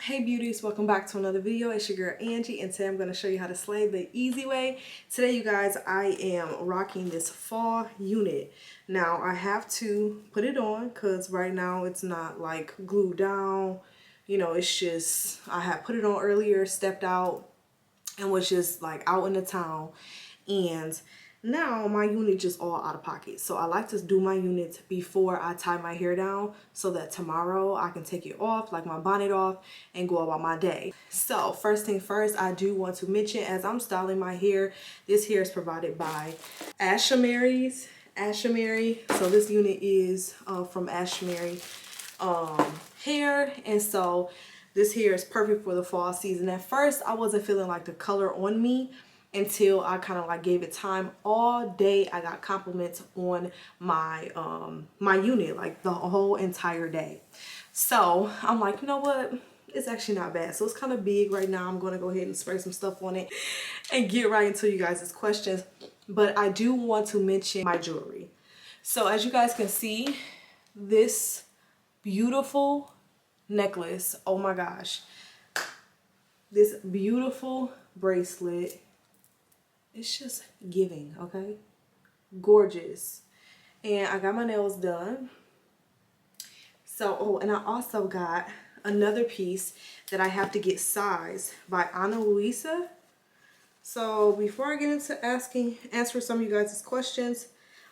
Hey beauties, welcome back to another video. It's your girl Angie, and today I'm going to show you how to slay the easy way. Today you guys, I am rocking this fall unit. Now I have to put it on because right now it's not like glued down. You know, it's just, I had put it on earlier, stepped out and was just like out in the town, and now my unit just all out of pocket. So I like to do my unit before I tie my hair down so that tomorrow I can take it off, like my bonnet off, and go about my day. So first thing first, I do want to mention, as I'm styling my hair, this hair is provided by Ashimary. So this unit is from Ashimary Hair, and so this hair is perfect for the fall season. At first I wasn't feeling like the color on me until I kind of like gave it time. All day I got compliments on my my unit, like the whole entire day. So I'm like, you know what, it's actually not bad. So it's kind of big right now. I'm going to go ahead and spray some stuff on it and get right into you guys' questions. But I do want to mention my jewelry. So as you guys can see, this beautiful necklace, oh my gosh, this beautiful bracelet, it's just giving, okay? Gorgeous. And I got my nails done. So, oh, and I also got another piece that I have to get sized by Ana Luisa. So before I get into answer some of you guys' questions,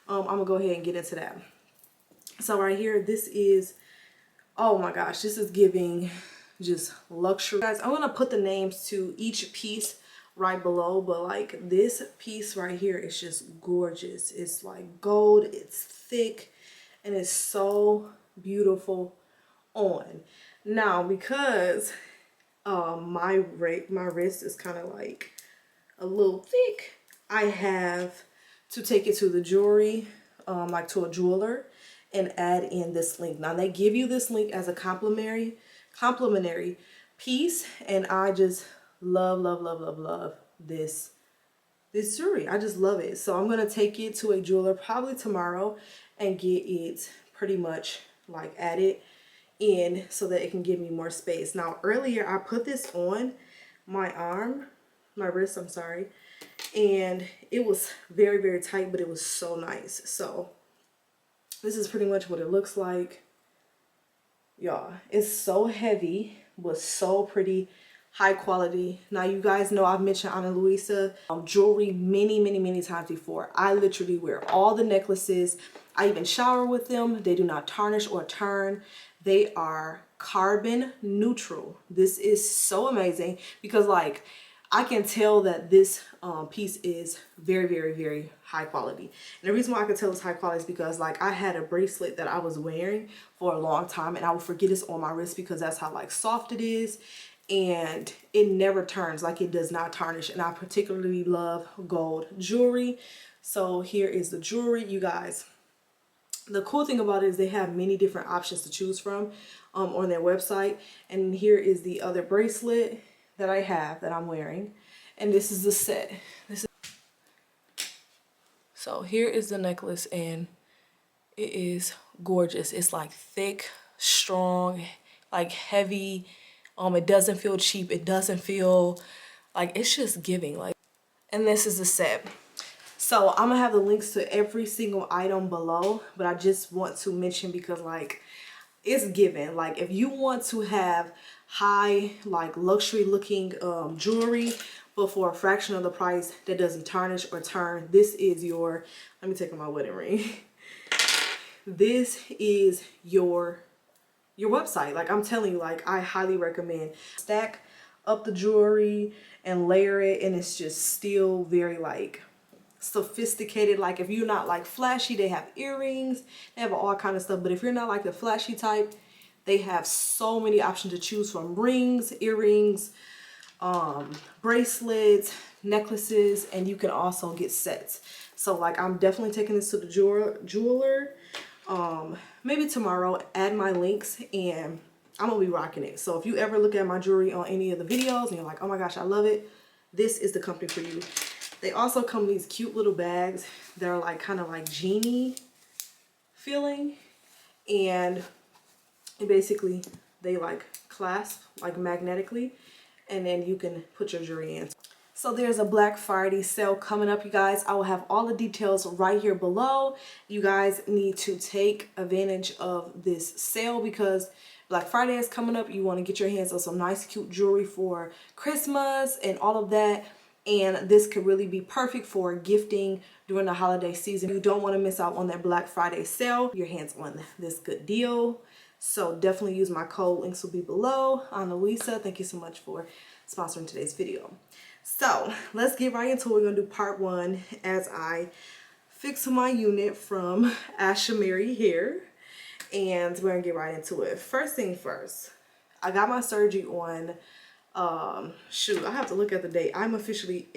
I'm gonna go ahead and get into that. So right here, this is, oh my gosh, this is giving just luxury. Guys, I'm gonna put the names to each piece right below, but like this piece right here is just gorgeous. It's like gold, it's thick, and it's so beautiful on. Now because my wrist is kind of like a little thick, I have to take it to the jewelry, like to a jeweler, and add in this link. Now they give you this link as a complimentary piece, and I just love this jewelry. I just love it. So I'm gonna take it to a jeweler probably tomorrow and get it pretty much like added in so that it can give me more space. Now earlier I put this on my wrist, I'm sorry, and it was very tight, but it was so nice. So this is pretty much what it looks like, y'all. It's so heavy but so pretty, high quality. Now you guys know I've mentioned Ana Luisa jewelry many times before. I literally wear all the necklaces. I even shower with them. They do not tarnish or turn. They are carbon neutral. This is so amazing because like I can tell that this piece is very high quality. And the reason why I can tell it's high quality is because like I had a bracelet that I was wearing for a long time, and I would forget it's on my wrist because that's how like soft it is, and it never turns, like it does not tarnish. And I particularly love gold jewelry. So here is the jewelry, you guys. The cool thing about it is they have many different options to choose from on their website. And here is the other bracelet that I have that I'm wearing, and this is the set. So here is the necklace, and it is gorgeous. It's like thick, strong, like heavy. It doesn't feel cheap. It doesn't feel like, it's just giving. Like, and this is the set. So I'm gonna have the links to every single item below, but I just want to mention because like it's given. Like if you want to have high, like luxury looking jewelry, but for a fraction of the price that doesn't tarnish or turn, this is your, let me take my wedding ring. This is your website. Like I'm telling you, like I highly recommend. Stack up the jewelry and layer it, and it's just still very like sophisticated. Like if you're not like flashy, they have earrings, they have all kind of stuff. But if you're not like the flashy type, they have so many options to choose from: rings, earrings, bracelets, necklaces, and you can also get sets. So like I'm definitely taking this to the jeweler maybe tomorrow. Add my links and I'm gonna be rocking it. So if you ever look at my jewelry on any of the videos and you're like, oh my gosh, I love it, this is the company for you. They also come in these cute little bags that are like kind of like genie feeling, and basically they like clasp like magnetically, and then you can put your jewelry in. So there's a Black Friday sale coming up, you guys. I will have all the details right here below. You guys need to take advantage of this sale because Black Friday is coming up. You want to get your hands on some nice cute jewelry for Christmas and all of that. And this could really be perfect for gifting during the holiday season. You don't want to miss out on that Black Friday sale. Your hands on this good deal. So definitely use my code. Links will be below. Ana Luisa, thank you so much for sponsoring today's video. So let's get right into it. We're going to do part 1 as I fix my unit from Ashimary Hair. And we're going to get right into it. First thing first, I got my surgery on, shoot, I have to look at the date. I'm officially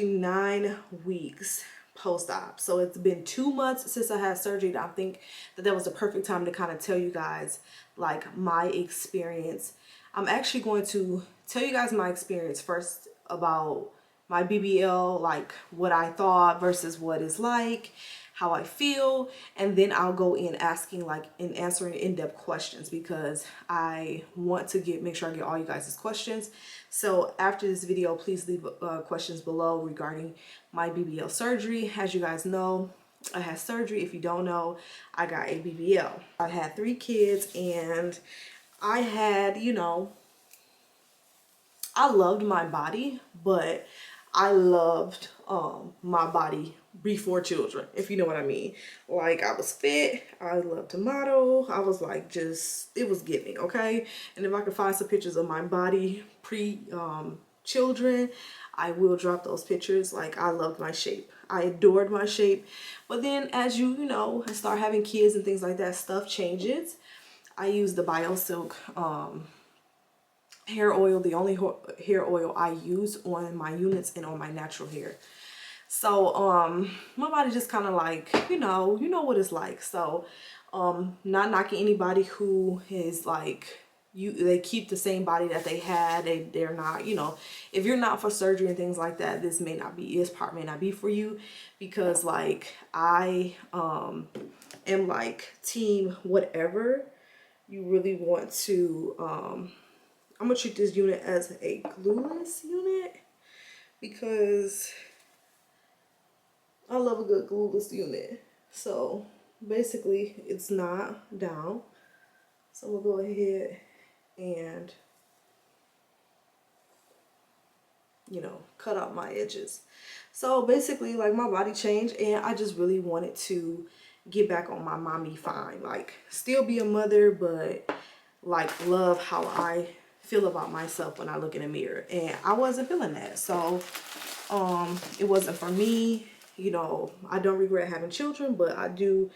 9 weeks post-op. So it's been 2 months since I had surgery. I think that was the perfect time to kind of tell you guys like my experience. I'm actually going to tell you guys my experience first about my BBL, like what I thought versus what it's like, how I feel, and then I'll go in asking like and answering in-depth questions because I want to make sure I get all you guys' questions. So after this video, please leave questions below regarding my BBL surgery. As you guys know, I had surgery. If you don't know, I got a BBL. I had 3 kids and I had, you know, I loved my body, but I loved my body before children, if you know what I mean. Like, I was fit, I loved to model, I was like, just, it was giving, okay? And if I could find some pictures of my body pre-children, I will drop those pictures. Like, I loved my shape. I adored my shape. But then as you know, I start having kids and things like that, stuff changes. I use the BioSilk hair oil, the only hair oil I use on my units and on my natural hair. So my body just kind of like, you know what it's like. So not knocking anybody who is like, they keep the same body that they had. They're not, you know, if you're not for surgery and things like that, this part may not be for you, because like I am like team whatever. You really want to I'm gonna treat this unit as a glueless unit because I love a good glueless unit. So basically it's not down. So we'll go ahead and, you know, cut out my edges. So basically, like, my body changed and I just really wanted to get back on my mommy fine. Like, still be a mother, but like love how I feel about myself when I look in the mirror. And I wasn't feeling that. So it wasn't for me. You know, I don't regret having children, but I do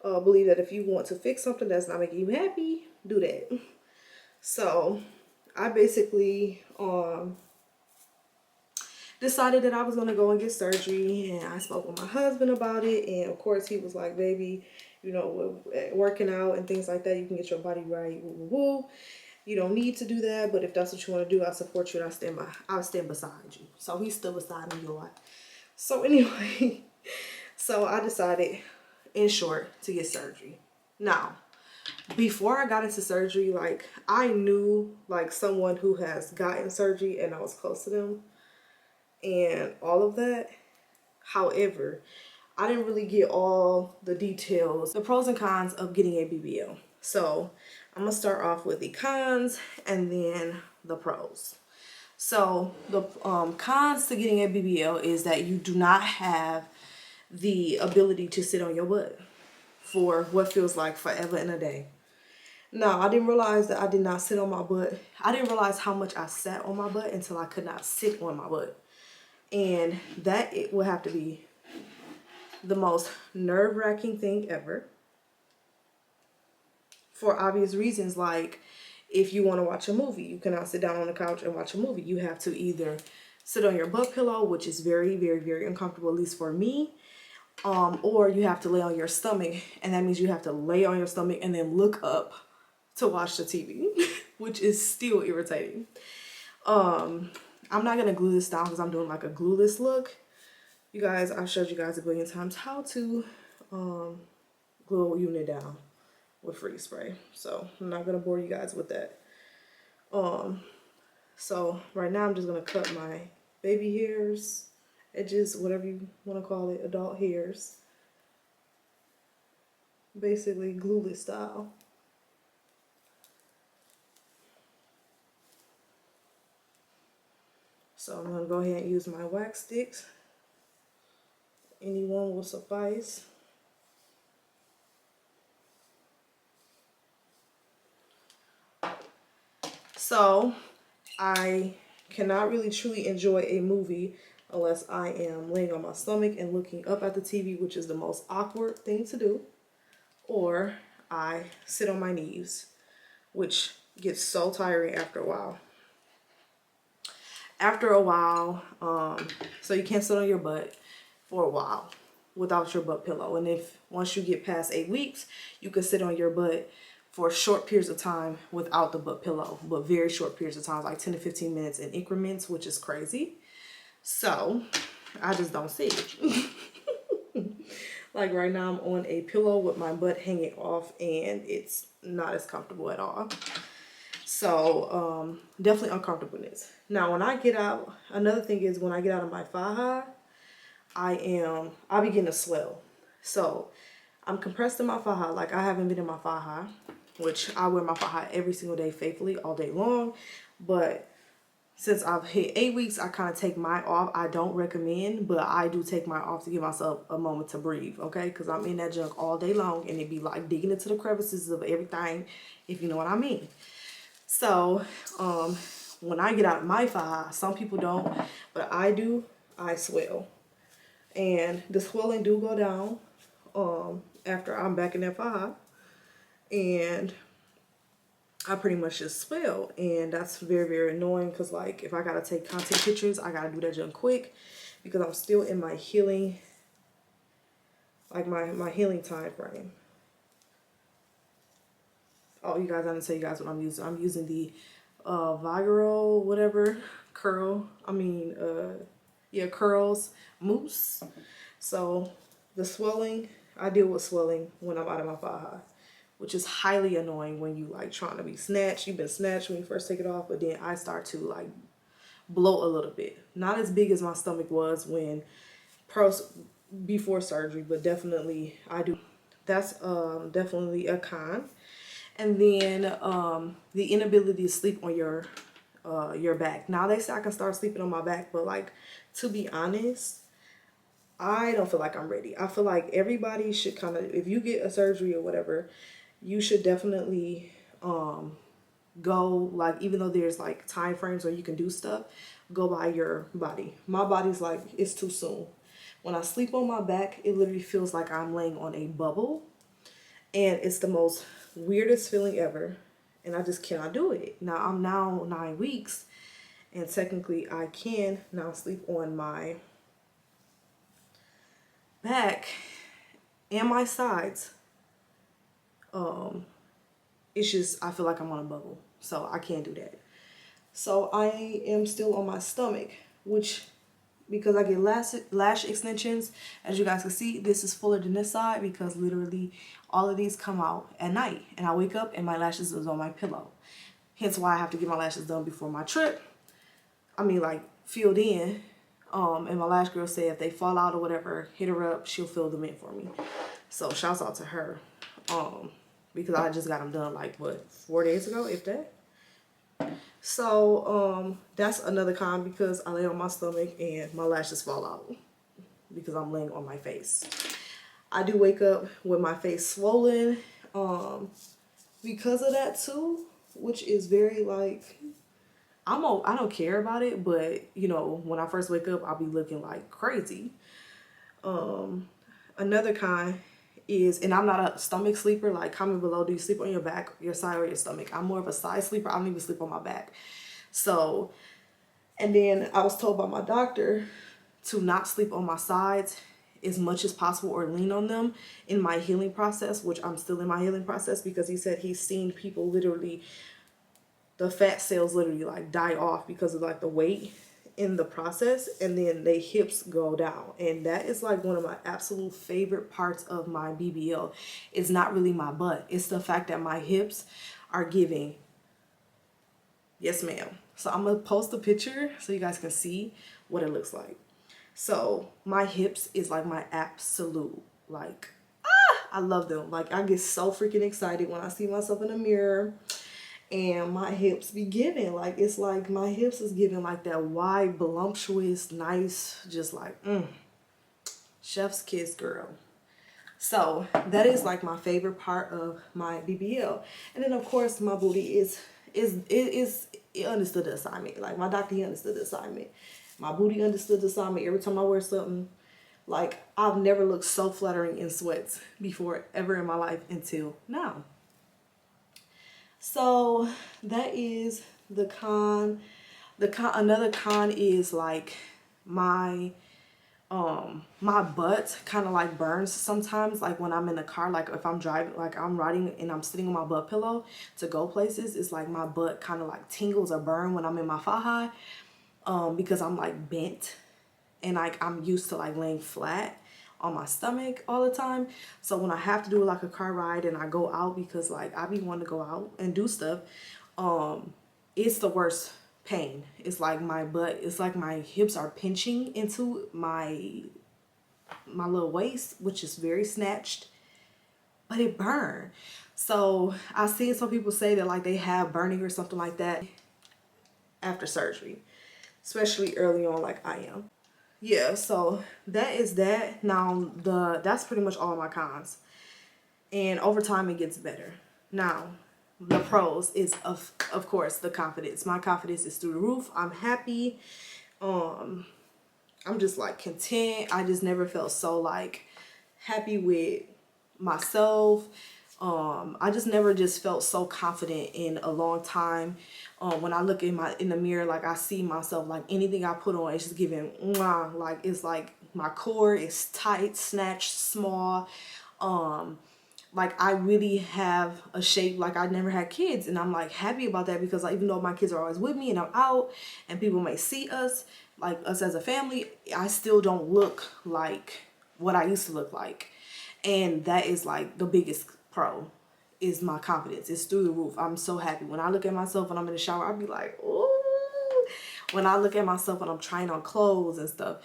believe that if you want to fix something that's not making you happy, do that. So I basically decided that I was going to go and get surgery, and I spoke with my husband about it. And of course he was like, baby, you know, working out and things like that, you can get your body right. Woo, woo, woo. You don't need to do that, but if that's what you want to do, I support you and I'll stand beside you. So he stood beside me a lot. So anyway, so I decided, in short, to get surgery. Now, before I got into surgery, like, I knew like someone who has gotten surgery and I was close to them and all of that. However, I didn't really get all the details, the pros and cons of getting a BBL. So I'm gonna start off with the cons and then the pros. So the cons to getting a BBL is that you do not have the ability to sit on your butt for what feels like forever and a day. Now, I didn't realize that I did not sit on my butt. I didn't realize how much I sat on my butt until I could not sit on my butt. And that it will have to be the most nerve-wracking thing ever. For obvious reasons, like if you want to watch a movie, you cannot sit down on the couch and watch a movie. You have to either sit on your butt pillow, which is very, very, very uncomfortable, at least for me, or you have to lay on your stomach, and that means you have to lay on your stomach and then look up to watch the TV, which is still irritating. I'm not going to glue this down because I'm doing like a glueless look. You guys, I've showed you guys a billion times how to glue a unit down. with freeze spray. So I'm not gonna bore you guys with that. So right now I'm just gonna cut my baby hairs, edges, whatever you want to call it, adult hairs, basically glueless style. So I'm gonna go ahead and use my wax sticks. Any one will suffice. So I cannot really truly enjoy a movie unless I am laying on my stomach and looking up at the TV, which is the most awkward thing to do, or I sit on my knees, which gets so tiring after a while. So you can't sit on your butt for a while without your butt pillow. And if once you get past 8 weeks, you can sit on your butt for short periods of time without the butt pillow, but very short periods of time, like 10 to 15 minutes in increments, which is crazy. So I just don't see it. Like right now I'm on a pillow with my butt hanging off and it's not as comfortable at all. So definitely uncomfortableness. Now when I get out, another thing is when I get out of my faja, I begin to swell. So I'm compressed in my faja, like I haven't been in my faja, which I wear my faja every single day faithfully all day long. But since I've hit 8 weeks, I kind of take mine off. I don't recommend, but I do take mine off to give myself a moment to breathe, okay? Because I'm in that junk all day long and it be like digging into the crevices of everything, if you know what I mean. So when I get out of my faja, some people don't, but I do, I swell. And the swelling do go down after I'm back in that faja. And I pretty much just swell, and that's very, very annoying because like if I gotta take content pictures, I gotta do that junk quick because I'm still in my healing, like my healing time frame. Oh, you guys, I didn't tell you guys what I'm using. I'm using the Vigoro whatever curls mousse. So the swelling, I deal with swelling when I'm out of my faja, which is highly annoying when you like trying to be snatched. You've been snatched when you first take it off, but then I start to like bloat a little bit. Not as big as my stomach was when before surgery, but definitely I do. That's definitely a con. And then the inability to sleep on your back. Now they say I can start sleeping on my back, but like to be honest, I don't feel like I'm ready. I feel like everybody should kind of, if you get a surgery or whatever, you should definitely go, like, even though there's like time frames where you can do stuff, go by your body. My body's like, it's too soon. When I sleep on my back, it literally feels like I'm laying on a bubble, and it's the most weirdest feeling ever, and I just cannot do it. Now I'm now 9 weeks, and technically I can now sleep on my back and my sides. It's just, I feel like I'm on a bubble, so I can't do that. So I am still on my stomach, which, because I get lash extensions, as you guys can see, this is fuller than this side because literally all of these come out at night, and I wake up and my lashes is on my pillow. Hence why I have to get my lashes done before my trip. I mean, like, filled in. And my lash girl said if they fall out or whatever, hit her up, she'll fill them in for me. So shouts out to her. Because I just got them done like what, 4 days ago, if that. So that's another con because I lay on my stomach and my lashes fall out because I'm laying on my face. I do wake up with my face swollen because of that too, which is very like, I don't care about it, but you know, when I first wake up, I'll be looking like crazy. Another con is, and I'm not a stomach sleeper, like comment below, do you sleep on your back, your side, or your stomach? I'm more of a side sleeper. I don't even sleep on my back. So, and then I was told by my doctor to not sleep on my sides as much as possible or lean on them in my healing process, which I'm still in my healing process, because he said he's seen people literally, the fat cells literally like die off because of like the weight in the process, and then they hips go down. And that is like one of my absolute favorite parts of my BBL. It's not really my butt. It's the fact that my hips are giving. Yes, ma'am. So I'm going to post a picture so you guys can see what it looks like. So my hips is like my absolute, like, I love them. Like, I get so freaking excited when I see myself in the mirror and my hips be giving. Like, it's like my hips is giving like that wide, voluptuous, nice, just like, chef's kiss, girl. So that is like my favorite part of my BBL. And then of course my booty it understood the assignment. Like, my doctor, he understood the assignment. My booty understood the assignment. Every time I wear something, like, I've never looked so flattering in sweats before ever in my life until now. So that is the con. Another con is like my butt kind of like burns sometimes, like when I'm in the car, like if I'm driving, like I'm riding and I'm sitting on my butt pillow to go places. It's like my butt kind of like tingles or burn when I'm in my faja, because I'm like bent and like I'm used to like laying flat on my stomach all the time. So when I have to do like a car ride and I go out, because like I be wanting to go out and do stuff, it's the worst pain. It's like my butt, it's like my hips are pinching into my little waist, which is very snatched, but it burned. So I've seen some people say that like they have burning or something like that after surgery, especially early on like I am. Yeah, so that is that. Now that's pretty much all my cons, and over time it gets better. Now the pros is of course the confidence. My confidence is through the roof. I'm happy. I'm just like content. I just never felt so like happy with myself. I just never just felt so confident in a long time. When I look in the mirror, like I see myself, like anything I put on, it's just giving mwah, like it's like my core is tight, snatched, small. Like I really have a shape like I never had kids, and I'm like happy about that, because like, even though my kids are always with me and I'm out and people may see us, like us as a family, I still don't look like what I used to look like. And that is like the biggest pro, is my confidence. It's through the roof. I'm so happy. When I look at myself when I'm in the shower, I'll be like, ooh. When I look at myself when I'm trying on clothes and stuff.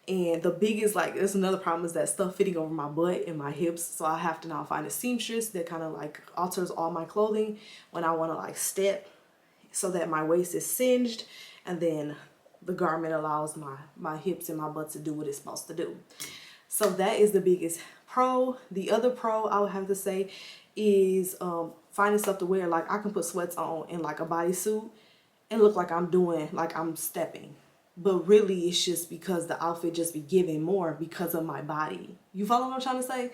And the biggest, like, there's another problem, is that stuff fitting over my butt and my hips. So I have to now find a seamstress that kind of like alters all my clothing when I want to like step, so that my waist is singed, and then the garment allows my hips and my butt to do what it's supposed to do. So that is the biggest pro. The other pro I would have to say is finding stuff to wear. Like I can put sweats on and like a bodysuit and look like I'm stepping. But really it's just because the outfit just be giving more because of my body. You follow what I'm trying to say?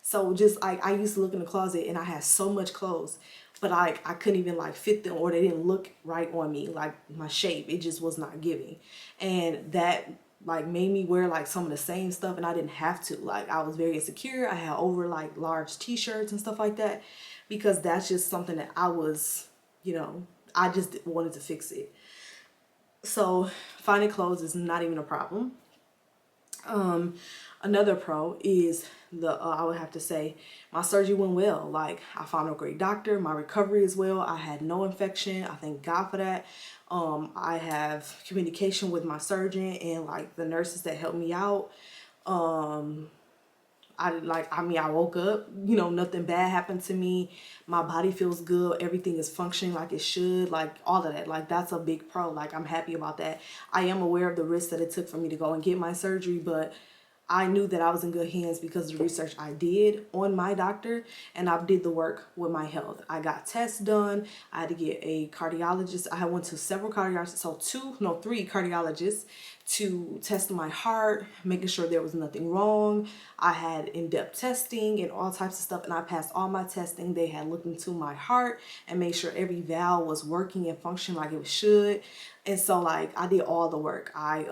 So just like I used to look in the closet and I had so much clothes, but I couldn't even like fit them, or they didn't look right on me, like my shape. It just was not giving. And that like made me wear like some of the same stuff, and I didn't have to. Like I was very insecure. I had over like large t-shirts and stuff like that, because that's just something that I was, I just wanted to fix it. So finding clothes is not even a problem. Another pro is I would have to say my surgery went well. Like I found a great doctor. My recovery is well. I had no infection. I thank God for that. I have communication with my surgeon and like the nurses that helped me out. I woke up, nothing bad happened to me. My body feels good. Everything is functioning like it should, like all of that. Like that's a big pro. Like I'm happy about that. I am aware of the risk that it took for me to go and get my surgery, but I knew that I was in good hands because of the research I did on my doctor, and I did the work with my health. I got tests done. I had to get a cardiologist. I went to several cardiologists, so 3 cardiologists to test my heart, making sure there was nothing wrong. I had in-depth testing and all types of stuff, and I passed all my testing. They had looked into my heart and made sure every valve was working and functioning like it should. And so like I did all the work. I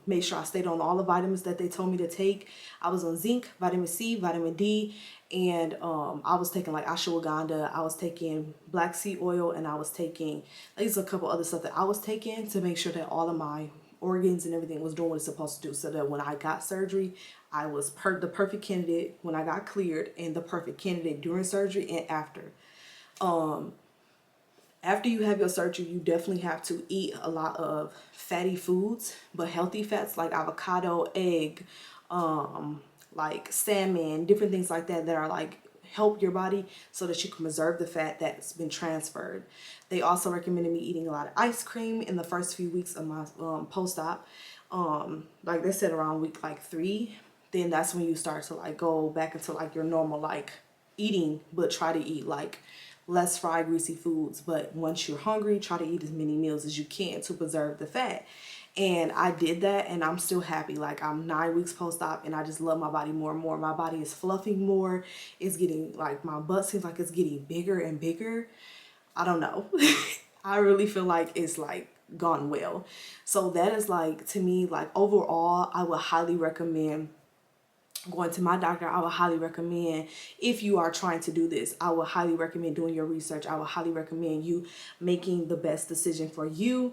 made sure I stayed on all the vitamins that they told me to take. I was on zinc, vitamin C, vitamin D, and I was taking like ashwagandha. I was taking black seed oil, and I was taking, there's a couple other stuff that I was taking to make sure that all of my organs and everything was doing what it's supposed to do, so that when I got surgery, I was the perfect candidate when I got cleared, and the perfect candidate during surgery and after. After you have your surgery, you definitely have to eat a lot of fatty foods, but healthy fats like avocado, egg, like salmon, different things like that that are like help your body so that you can preserve the fat that's been transferred. They also recommended me eating a lot of ice cream in the first few weeks of my post-op. Like they said around week like 3, then that's when you start to like go back into like your normal like eating, but try to eat like less fried greasy foods. But once you're hungry, try to eat as many meals as you can to preserve the fat. And I did that, and I'm still happy. Like, I'm 9 weeks post-op, and I just love my body more and more. My body is fluffing more. It's getting, like, my butt seems like it's getting bigger and bigger. I don't know. I really feel like it's, like, gone well. So that is, like, to me, like, overall, I would highly recommend going to my doctor. I would highly recommend, if you are trying to do this, I would highly recommend doing your research. I would highly recommend you making the best decision for you,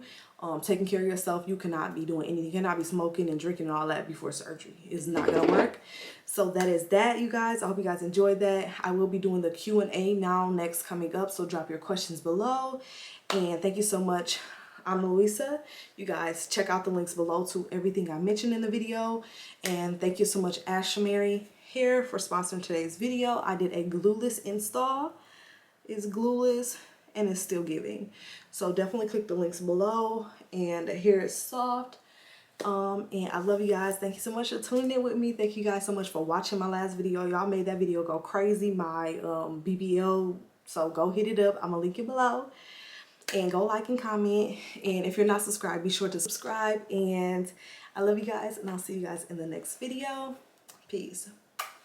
taking care of yourself. You cannot be doing anything. You cannot be smoking and drinking and all that before surgery. It's not going to work. So that is that, you guys. I hope you guys enjoyed that. I will be doing the Q&A now next coming up, so drop your questions below. And thank you so much, Ana Luisa. You guys check out the links below to everything I mentioned in the video. And thank you so much, Ashimary Hair, for sponsoring today's video. I did a glueless install. It's glueless and it's still giving. So definitely click the links below. And the hair is soft. And I love you guys. Thank you so much for tuning in with me. Thank you guys so much for watching my last video. Y'all made that video go crazy, my BBL. So go hit it up. I'm gonna link it below. And go like and comment. And if you're not subscribed, be sure to subscribe. And I love you guys, and I'll see you guys in the next video. Peace.